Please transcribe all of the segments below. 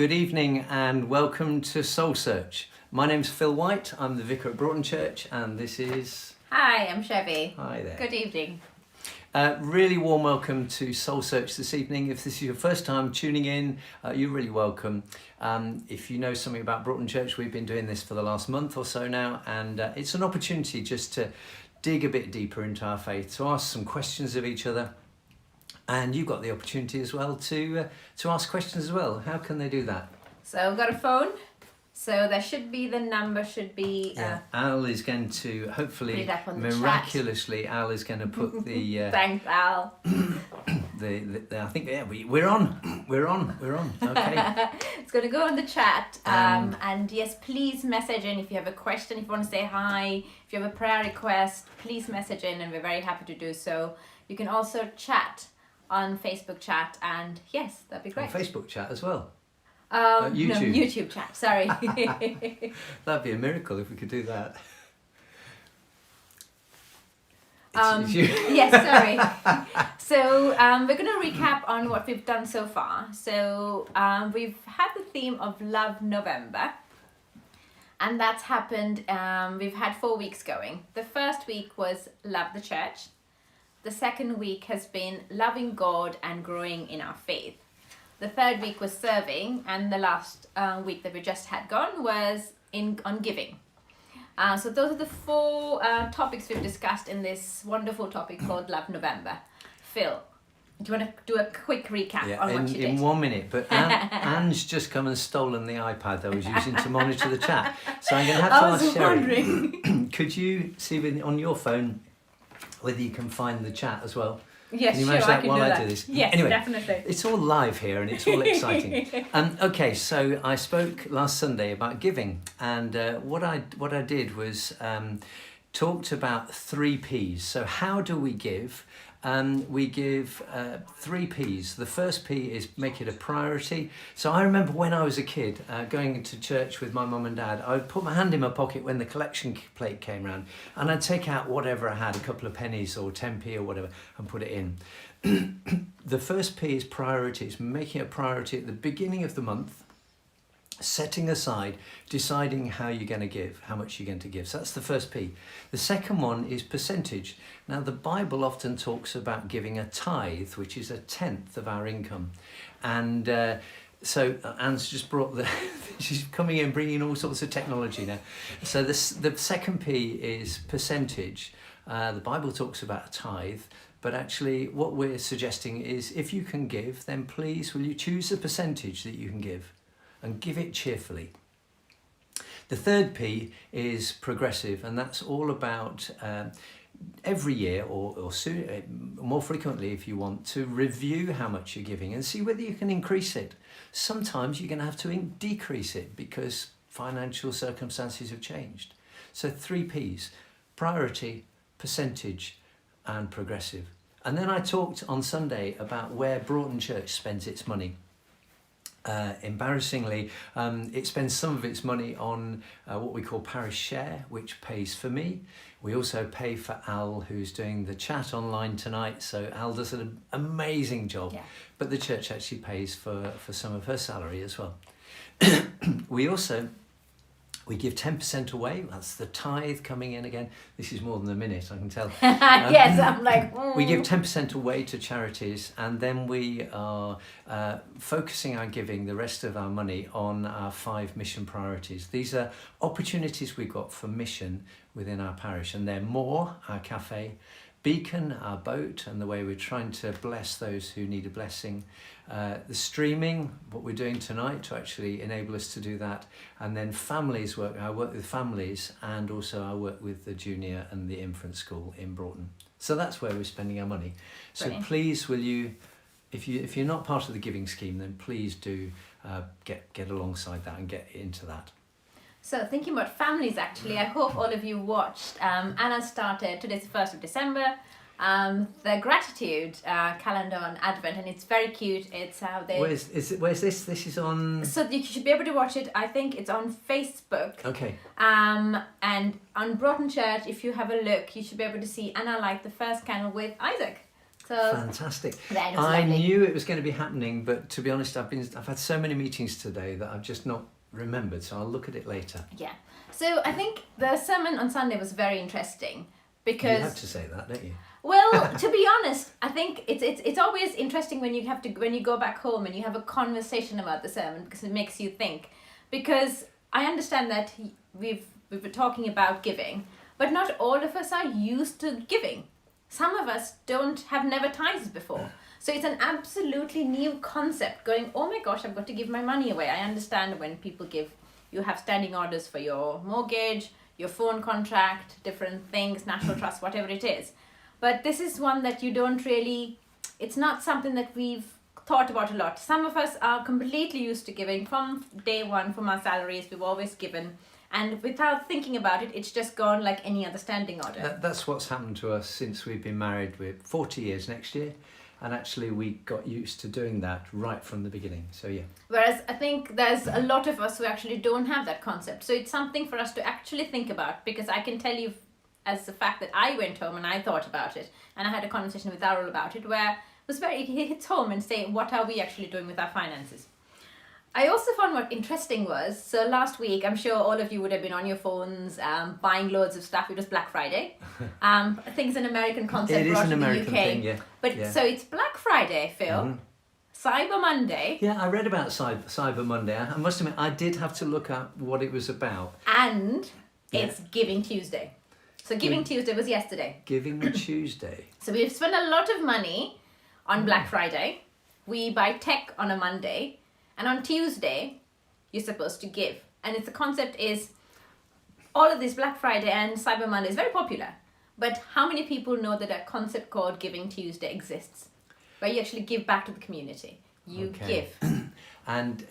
Good evening and welcome to SoulSearch. My name's Phil White, I'm the vicar at Broughton Church, and this is... Hi, I'm Chevy. Hi there. Good evening. Really warm welcome to SoulSearch this evening. If this is your first time tuning in, you're really welcome. If you know something about Broughton Church, we've been doing this for the last month or so now, and it's an opportunity just to dig a bit deeper into our faith, to ask some questions of each other. And you've got the opportunity as well to ask questions as well. How can they do that? So I've got a phone. So there should be, the number should be... Al is going to, hopefully, miraculously, Al is going to put the... Thanks, Al. I think, we're on. Okay. It's going to go on the chat. And yes, please message in if you have a question, if you want to say hi, if you have a prayer request, please message in and we're very happy to do so. You can also chat on Facebook chat, and yes, that'd be great. On Facebook chat as well. YouTube. No, YouTube chat, sorry. That'd be a miracle if we could do that. Yes, sorry. So we're going to recap on what we've done so far. So we've had the theme of Love November, and that's happened. We've had 4 weeks going. The first week was Love the Church. The second week has been loving God and growing in our faith. The third week was serving, and the last week that we just had gone was on giving. So those are the 4 topics we've discussed in this wonderful topic called Love November. Phil, do you want to do a quick recap on what you did? In 1 minute, but Anne's just come and stolen the iPad that I was using to monitor the chat. So I'm going to have to ask Sherry, could you see on your phone whether you can find the chat as well? Yes, can you manage that while I do this? Yes, anyway, definitely. It's all live here and it's all exciting. Okay, so I spoke last Sunday about giving, and what I did was talked about 3 P's. So how do we give? We give 3 P's. The first P is make it a priority. So I remember when I was a kid going into church with my mum and dad, I would put my hand in my pocket when the collection plate came round, and I'd take out whatever I had, a couple of pennies or 10p or whatever, and put it in. The first P is priority. It's making it a priority at the beginning of the month, setting aside, deciding how you're going to give, how much you're going to give. So that's the first P. The second one is percentage. Now, the Bible often talks about giving a tithe, which is 1/10 of our income. And so Anne's just brought she's coming in, bringing all sorts of technology now. So the second P is percentage. The Bible talks about a tithe. But actually, what we're suggesting is if you can give, then please, will you choose a percentage that you can give? And give it cheerfully. The third P is progressive, and that's all about every year or soon, more frequently if you want, to review how much you're giving and see whether you can increase it. Sometimes you're going to have to decrease it because financial circumstances have changed. So 3 P's, priority, percentage, and progressive. And then I talked on Sunday about where Broughton Church spends its money. Embarrassingly, it spends some of its money on what we call parish share, which pays for me. We also pay for Al, who's doing the chat online tonight. So Al does an amazing job, but the church actually pays for some of her salary as well. We give 10% away. That's the tithe coming in again. This is more than a minute, I can tell. Yes, I'm like... We give 10% away to charities, and then we are focusing our giving, the rest of our money, on our 5 mission priorities. These are opportunities we've got for mission within our parish, and they're More, our cafe, Beacon, our boat, and the way we're trying to bless those who need a blessing. The streaming, what we're doing tonight to actually enable us to do that. And then families work. I work with families, and also I work with the junior and the infant school in Broughton. So that's where we're spending our money. So Brilliant. Please, will you, if you're not part of the giving scheme, then please do get alongside that and get into that. So thinking about families, actually, I hope all of you watched. Anna started, today's the 1st of December, the gratitude calendar on Advent, and it's very cute. It's how they... Where's this? This is on... So you should be able to watch it. I think it's on Facebook. Okay. And on Broughton Church, if you have a look, you should be able to see Anna light the first candle with Isaac. So Fantastic. that was I lovely. knew it was going to be happening, but to be honest, I've had so many meetings today that I've just not remembered. So I'll look at it later. Yeah. So I think the sermon on Sunday was very interesting because You have to say that, don't you? well, to be honest, I think it's always interesting when you go back home and you have a conversation about the sermon because it makes you think. Because I understand that we've been talking about giving, but not all of us are used to giving. Some of us have never tithed before. So it's an absolutely new concept going, oh my gosh, I've got to give my money away. I understand when people give, you have standing orders for your mortgage, your phone contract, different things, national trust, whatever it is. But this is one that you don't really, it's not something that we've thought about a lot. Some of us are completely used to giving from day one, from our salaries, we've always given. And without thinking about it, it's just gone like any other standing order. That's what's happened to us since we've been married. We're 40 years next year. And actually we got used to doing that right from the beginning. So yeah. Whereas I think there's a lot of us who actually don't have that concept. So it's something for us to actually think about, because I can tell you as the fact that I went home and I thought about it and I had a conversation with Darryl about it where it hits home and say, what are we actually doing with our finances? I also found what interesting was, so last week, I'm sure all of you would have been on your phones buying loads of stuff. It was Black Friday. I think it's an American concept It is brought an to the American UK. thing, yeah. But Yeah. so it's Black Friday, Phil, Cyber Monday, Yeah, I read about Cyber Monday. I must admit, I did have to look up what it was about. and it's Giving Tuesday. So Giving Tuesday was yesterday. Giving Tuesday. So we've spent a lot of money on Black Friday. We buy tech on a Monday. And on Tuesday, you're supposed to give. And the concept is, all of this Black Friday and Cyber Monday is very popular. But how many people know that a concept called Giving Tuesday exists? Where you actually give back to the community. You give. And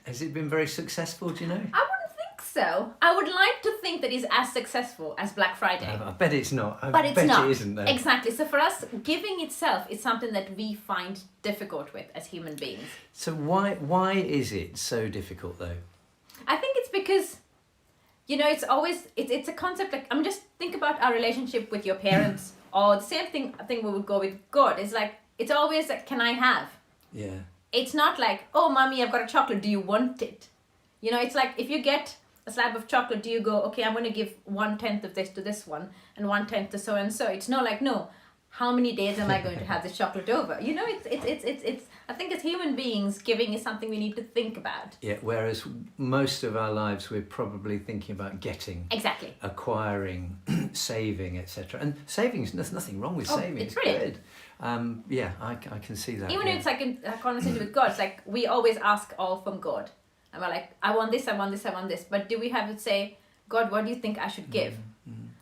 has it been very successful, do you know? I wouldn't think so. I would like to think that it's as successful as Black Friday. I bet it's not. But it's bet not. it isn't, though. Exactly. So for us, giving itself is something that we find difficult with as human beings. So why is it so difficult, though? I think it's because, it's always, it's a concept like, just think about our relationship with your parents or the same thing I think we would go with God. It's like, it's always like, can I have? Yeah. It's not like, oh, mommy, I've got a chocolate. Do you want it? It's like if you get a slab of chocolate, do you go, okay, I'm going to give 1/10 of this to this one and 1/10 to so and so. It's not like, no, how many days am I going to have this chocolate over? It's I think as human beings, giving is something we need to think about. Yeah, whereas most of our lives we're probably thinking about getting, Exactly. acquiring, saving, etc. And savings, there's nothing wrong with saving. It's brilliant. good. Yeah, I can see that. Even yeah. if it's like a conversation with God, it's like we always ask all from God. And we're like, I want this, I want this, I want this. But do we have to say, God, what do you think I should give?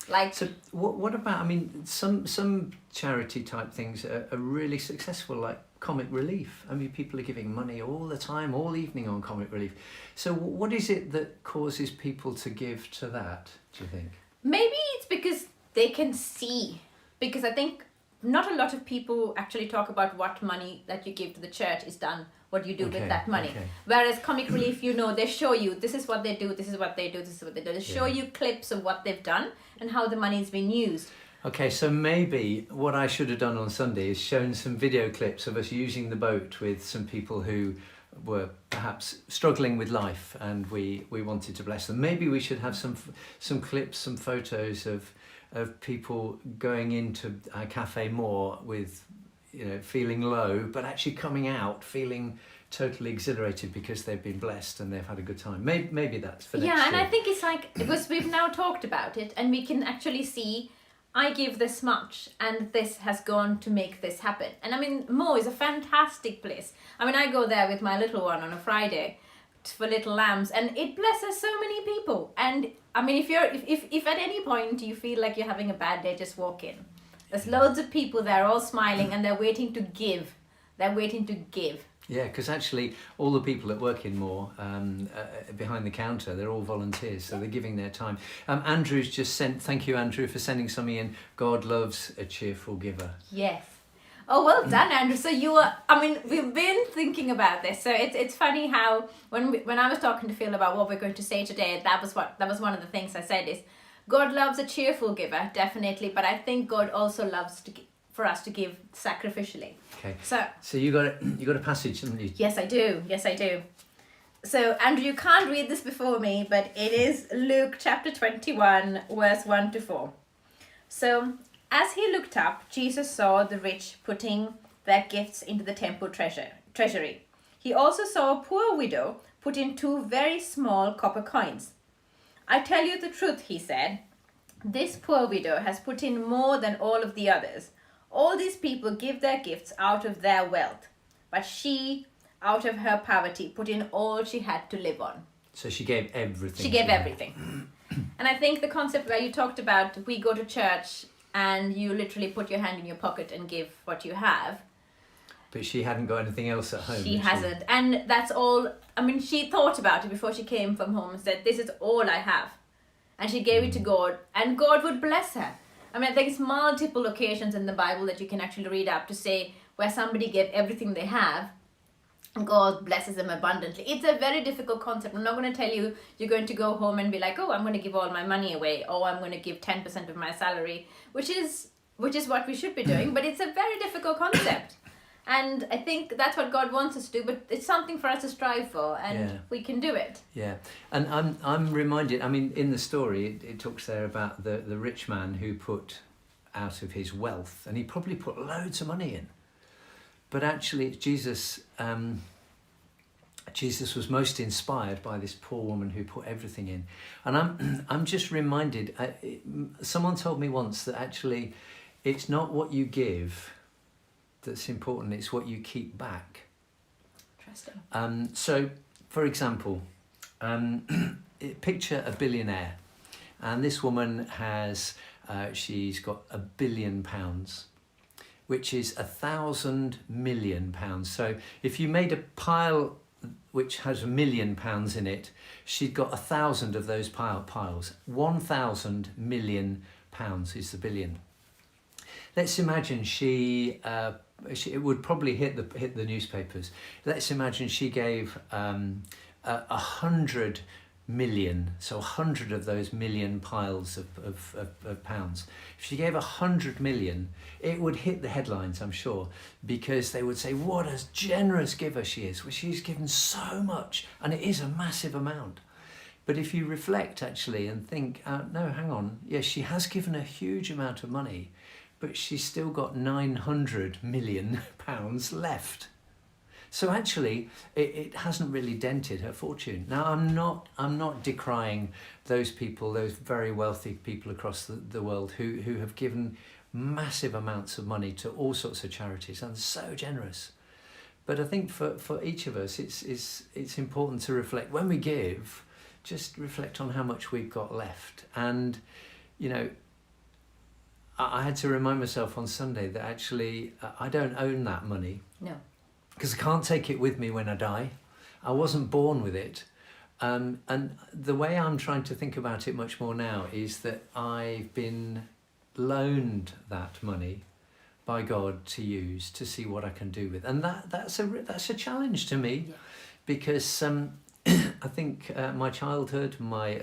Like, So what about, some charity type things are really successful, like Comic Relief. People are giving money all the time, all evening on Comic Relief. So what is it that causes people to give to that, do you think? maybe it's because they can see. Because I think not a lot of people actually talk about what money that you give to the church is done, what you do with that money. Okay. Whereas Comic Relief, they show you, this is what they do, this is what they do, this is what they do. They show you clips of what they've done and how the money's been used. Okay, so maybe what I should have done on Sunday is shown some video clips of us using the boat with some people who were perhaps struggling with life, and we wanted to bless them. Maybe we should have some clips, some photos of people going into our cafe more with, feeling low, but actually coming out feeling totally exhilarated because they've been blessed and they've had a good time. Maybe that's for next year. Yeah, and I think it's like, because we've now talked about it and we can actually see, I give this much and this has gone to make this happen. And Mo is a fantastic place. I go there with my little one on a Friday for Little Lambs, and it blesses so many people. And if at any point you feel like you're having a bad day, just walk in. There's loads of people there all smiling and they're waiting to give. Yeah, because actually all the people that work in Moore behind the counter, they're all volunteers, so they're giving their time. Andrew's just sent, thank you Andrew for sending something in, God loves a cheerful giver. Yes. Oh, well done, Andrew. So we've been thinking about this. So it's funny how when I was talking to Phil about what we're going to say today, that was one of the things I said is, God loves a cheerful giver, definitely, but I think God also loves for us to give sacrificially. Okay. So you got a passage, haven't you? yes, I do. Yes, I do. So, Andrew, you can't read this before me, but it is Luke chapter 21, verse 1 to 4. So, as he looked up, Jesus saw the rich putting their gifts into the temple treasury. He also saw a poor widow put in 2 very small copper coins. I tell you the truth, he said. This poor widow has put in more than all of the others. All these people give their gifts out of their wealth, but she, out of her poverty, put in all she had to live on. So she gave everything. She gave everything. And I think the concept where you talked about, we go to church and you literally put your hand in your pocket and give what you have. But she hadn't got anything else at home. She hasn't. And that's all, I mean, she thought about it before she came from home and said, this is all I have. And she gave it to God, and God would bless her. I mean, there's multiple occasions in the Bible that you can actually read up to say where somebody gave everything they have, and God blesses them abundantly. It's a very difficult concept. I'm not going to tell you you're going to go home and be like, oh, I'm going to give all my money away, or I'm going to give 10% of my salary, which is what we should be doing. But it's a very difficult concept. And I think that's what God wants us to do, but it's something for us to strive for, and we can do it. Yeah, and I'm reminded, I mean, in the story, it talks there about the rich man who put out of his wealth, and he probably put loads of money in. But actually, Jesus was most inspired by this poor woman who put everything in. And I'm just reminded, someone told me once that actually it's not what you give that's important, it's what you keep back. Interesting. So, for example, picture a billionaire, and this woman has, she's got £1 billion, which is 1,000 million pounds. So if you made a pile which has £1 million in it, she'd got 1,000 of those piles. 1,000 million pounds is the billion. Let's imagine it would probably hit the newspapers. Let's imagine she gave 100 million, so 100 of those million piles of pounds. If she gave 100 million, it would hit the headlines, I'm sure, because they would say, what a generous giver she is. Well, she's given so much, and it is a massive amount. But if you reflect actually and think, no, hang on, yes, she has given a huge amount of money, but she's still got 900 million pounds left. So actually, it hasn't really dented her fortune. Now, I'm not decrying those people, those very wealthy people across the world who have given massive amounts of money to all sorts of charities and so generous. But I think for each of us, it's important to reflect when we give. Just reflect on how much we've got left, and you know. I had to remind myself on Sunday that actually I don't own that money. No. Because I can't take it with me when I die. I wasn't born with it. And the way I'm trying to think about it much more now is that I've been loaned that money by God to use to see what I can do with. And that's a challenge to me, because I think my childhood, my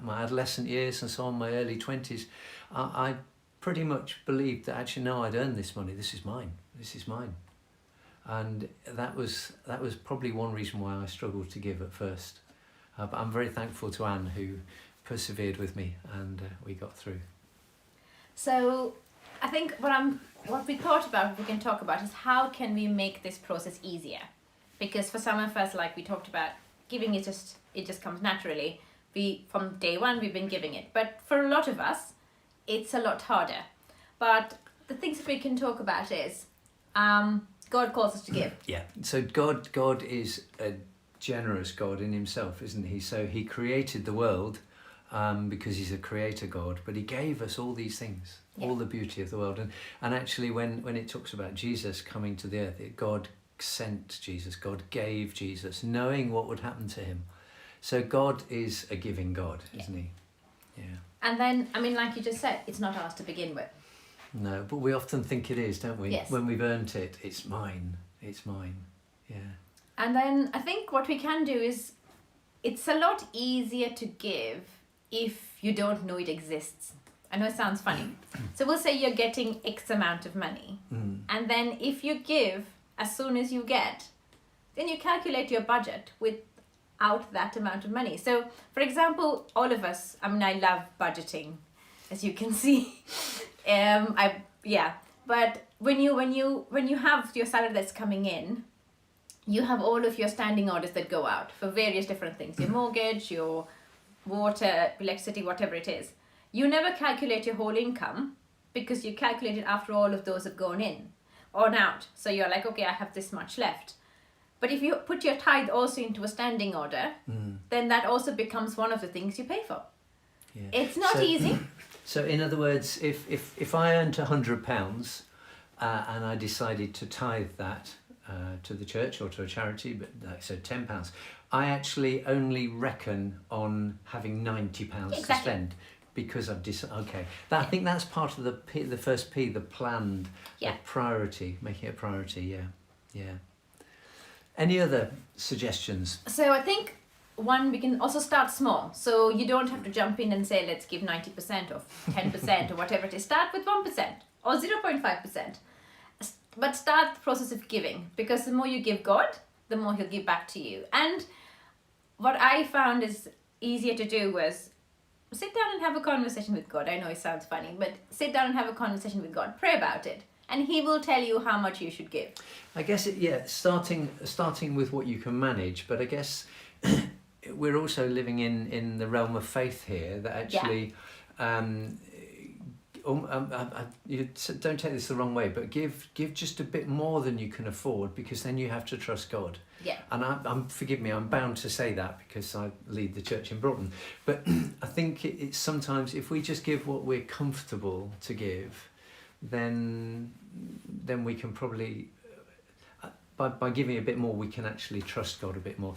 adolescent years and so on, my early 20s, I pretty much believed that actually, no, I'd earned this money. This is mine. And that was probably one reason why I struggled to give at first. But I'm very thankful to Anne, who persevered with me, and we got through. So I think what we thought about, we can talk about, is how can we make this process easier? Because for some of us, like we talked about, giving it just comes naturally. From day one we've been giving it, but for a lot of us it's a lot harder. But the things that we can talk about is God calls us to give. Yeah. So God is a generous God in himself, isn't he? So he created the world because he's a creator God, but he gave us all these things, all the beauty of the world. And actually when it talks about Jesus coming to the earth, God sent Jesus, God gave Jesus, knowing what would happen to him. So God is a giving God, isn't he? Yeah. And then, I mean, like you just said, it's not ours to begin with. No, but we often think it is, don't we? Yes. When we've earned it, it's mine. Yeah. And then I think what we can do is, it's a lot easier to give if you don't know it exists. I know it sounds funny. So we'll say you're getting X amount of money. And then if you give as soon as you get, then you calculate your budget without that amount of money. So for example, all of us, I mean, I love budgeting, as you can see. But when you have your salary that's coming in, you have all of your standing orders that go out for various different things, your mortgage, your water, electricity, whatever it is. You never calculate your whole income because you calculate it after all of those have gone in or out. So you're like, okay, I have this much left. But if you put your tithe also into a standing order, then that also becomes one of the things you pay for. Yeah. It's not easy. So in other words, if I earned £100 and I decided to tithe that to the church or to a charity, but like I said, £10, I actually only reckon on having £90 to spend because I've decided. Okay, I think that's part of the first P, the planned, the priority, making it a priority. Yeah. Any other suggestions? So I think one, we can also start small. So you don't have to jump in and say, let's give 90% or 10% or whatever it is. Start with 1% or 0.5%. But start the process of giving, because the more you give God, the more He'll give back to you. And what I found is easier to do was sit down and have a conversation with God. I know it sounds funny, but sit down and have a conversation with God. Pray about it. And He will tell you how much you should give. I guess, starting with what you can manage, but I guess we're also living in the realm of faith here, that actually, you don't take this the wrong way, but give just a bit more than you can afford, because then you have to trust God. Yeah. And forgive me, I'm bound to say that because I lead the church in Broughton. But I think it's sometimes if we just give what we're comfortable to give, then we can probably, by giving a bit more, we can actually trust God a bit more.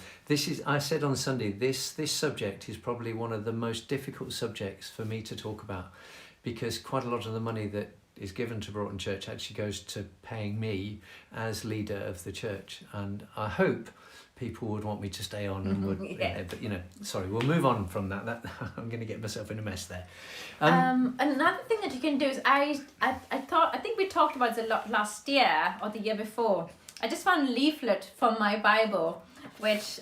I said on Sunday, this subject is probably one of the most difficult subjects for me to talk about, because quite a lot of the money that is given to Broughton Church actually goes to paying me as leader of the church. And I hope people would want me to stay on and would, but sorry, we'll move on from that. I'm going to get myself in a mess there. Another thing that you can do is I think we talked about it a lot last year or the year before. I just found a leaflet from my Bible, which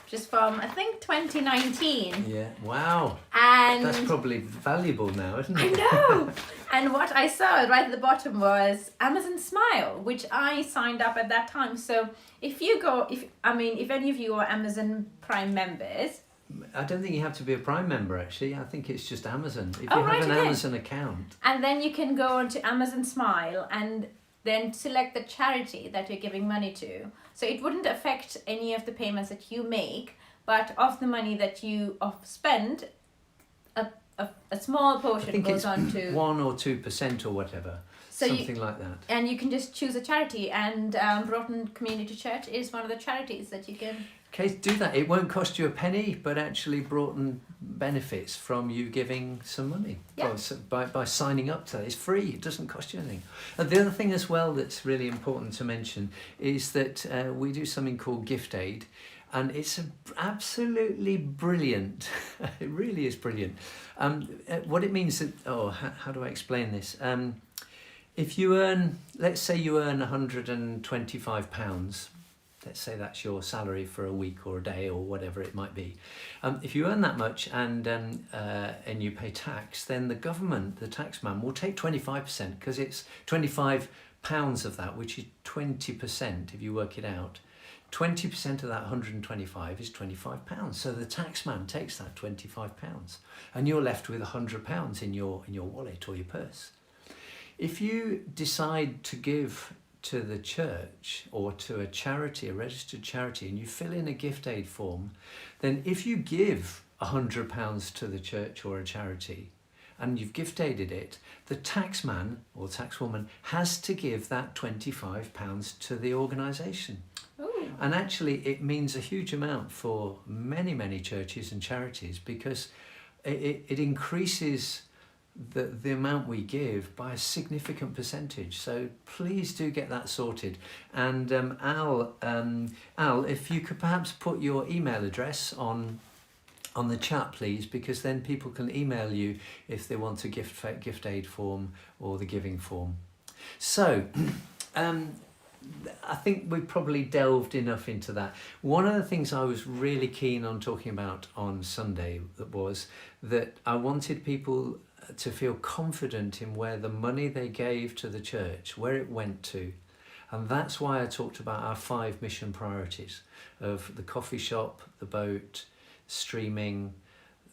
just from, I think, 2019. Yeah, wow. And that's probably valuable now, isn't it? I know. And what I saw right at the bottom was Amazon Smile, which I signed up at that time. So if any of you are Amazon Prime members. I don't think you have to be a Prime member, actually. I think it's just Amazon. If you have an Amazon account. And then you can go onto Amazon Smile and then select the charity that you're giving money to. So it wouldn't affect any of the payments that you make, but of the money that you spend, a small portion goes on to 1 or 2% or whatever, something like that. And you can just choose a charity, and Broughton Community Church is one of the charities that you can. Okay, do that. It won't cost you a penny, but actually Broughton benefits from you giving some money. Yeah. Well, so by signing up to that. It's free. It doesn't cost you anything. And the other thing as well that's really important to mention is that we do something called Gift Aid, and it's absolutely brilliant. It really is brilliant. What it means that, how do I explain this? If you earn, let's say you earn £125, let's say that's your salary for a week or a day or whatever it might be. If you earn that much and you pay tax, then the government, the taxman, will take 25%, because it's £25 of that, which is 20% if you work it out. 20% of that 125 is £25. So the taxman takes that £25 and you're left with £100 in your wallet or your purse. If you decide to give to the church or to a charity, a registered charity, and you fill in a gift aid form, then if you give £100 to the church or a charity and you've gift aided it, the taxman or taxwoman has to give that £25 to the organisation. Ooh. And actually it means a huge amount for many, many churches and charities, because it increases the amount we give by a significant percentage. So please do get that sorted. And Al, if you could perhaps put your email address on on the chat, please, because then people can email you if they want a gift aid form or the giving form. So, I think we've probably delved enough into that. One of the things I was really keen on talking about on Sunday was that I wanted people to feel confident in where the money they gave to the church, where it went to. And that's why I talked about our 5 mission priorities of the coffee shop, the boat, streaming,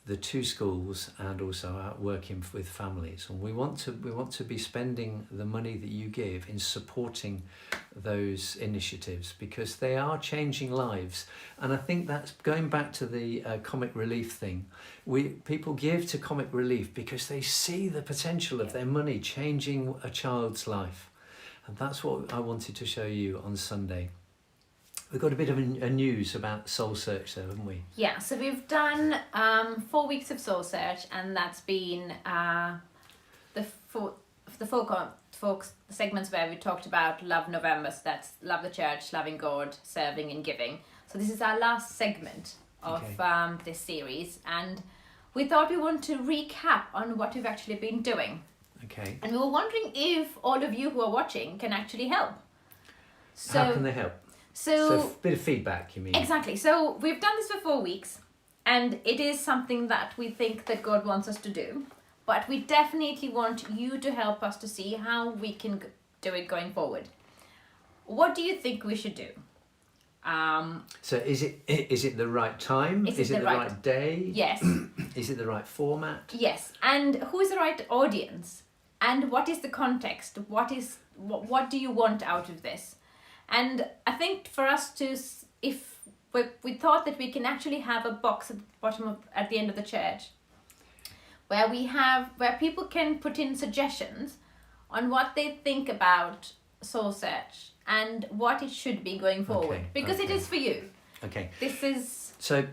the 2 schools, and also out working with families. And we want to be spending the money that you give in supporting those initiatives, because they are changing lives. And I think that's going back to the comic relief thing. People give to comic relief because they see the potential of their money changing a child's life. And that's what I wanted to show you on Sunday. We've got a bit of a news about SoulSearch though, haven't we? Yeah, so we've done 4 weeks of SoulSearch, and that's been the four segments where we talked about Love November. So that's Love the Church, Loving God, Serving and Giving. So this is our last segment of this series, and we thought we want to recap on what we've actually been doing. Okay. And we were wondering if all of you who are watching can actually help. So, how can they help? So a bit of feedback, you mean? Exactly. So we've done this for 4 weeks, and it is something that we think that God wants us to do. But we definitely want you to help us to see how we can do it going forward. What do you think we should do? So is it the right time? Is it the right day? Yes. Is it the right format? Yes. And who is the right audience? And what is the context? What do you want out of this? And I think for us to, if we thought that we can actually have a box at the bottom at the end of the church, where people can put in suggestions on what they think about SoulSearch and what it should be going forward, because it is for you. Okay. This is. So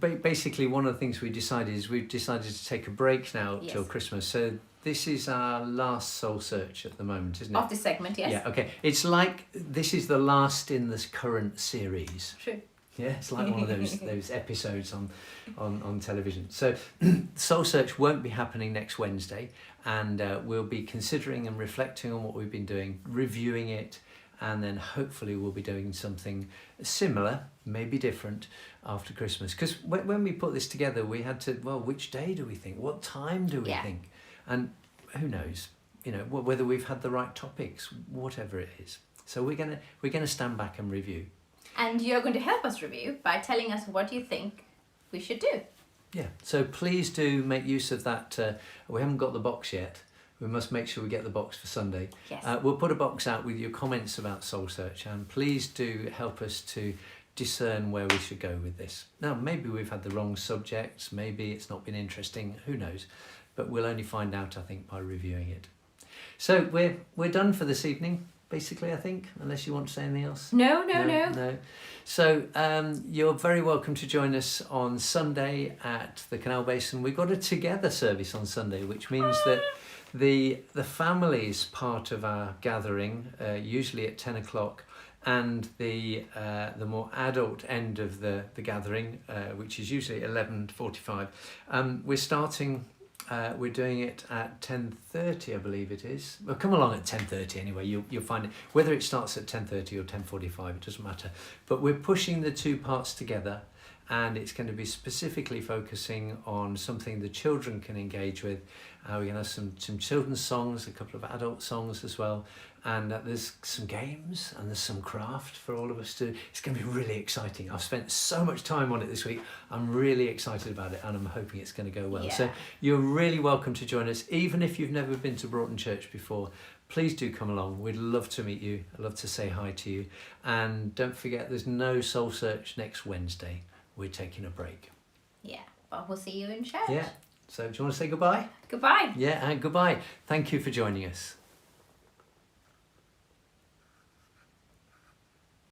basically, one of the things we've decided to take a break now till Christmas. So this is our last SoulSearch at the moment, isn't it? Of this segment, yes. Yeah. Okay. It's like this is the last in this current series. True. Yeah, it's like one of those episodes on television. So SoulSearch won't be happening next Wednesday, and we'll be considering and reflecting on what we've been doing, reviewing it, and then hopefully we'll be doing something similar, maybe different, after Christmas. Because when we put this together, we had to, which day do we think? What time do we think? And who knows, whether we've had the right topics, whatever it is. So we're gonna stand back and review. And you're going to help us review by telling us what you think we should do. Yeah, so please do make use of that. We haven't got the box yet. We must make sure we get the box for Sunday. Yes. We'll put a box out with your comments about SoulSearch, and please do help us to discern where we should go with this. Now, maybe we've had the wrong subjects, maybe it's not been interesting, who knows? But we'll only find out, I think, by reviewing it. So we're done for this evening, basically, I think, unless you want to say anything else. No. So you're very welcome to join us on Sunday at the Canal Basin. We've got a together service on Sunday, which means that the family's part of our gathering, usually at 10 o'clock, and the more adult end of the gathering, which is usually 11:45. We're doing it at 10:30, I believe it is. Well, come along at 10:30 anyway. You'll find it. Whether it starts at 10:30 or 10:45, it doesn't matter. But we're pushing the 2 parts together, and it's going to be specifically focusing on something the children can engage with. We're going to have some children's songs, a couple of adult songs as well, and there's some games and there's some craft for all of us to. It's going to be really exciting. I've spent so much time on it this week. I'm really excited about it, and I'm hoping it's going to go well. Yeah. So you're really welcome to join us, even if you've never been to Broughton Church before. Please do come along. We'd love to meet you. I'd love to say hi to you. And don't forget, there's no SoulSearch next Wednesday. We're taking a break. Yeah, but we'll see you in church. Yeah. So do you want to say goodbye? Goodbye. Yeah, and goodbye. Thank you for joining us.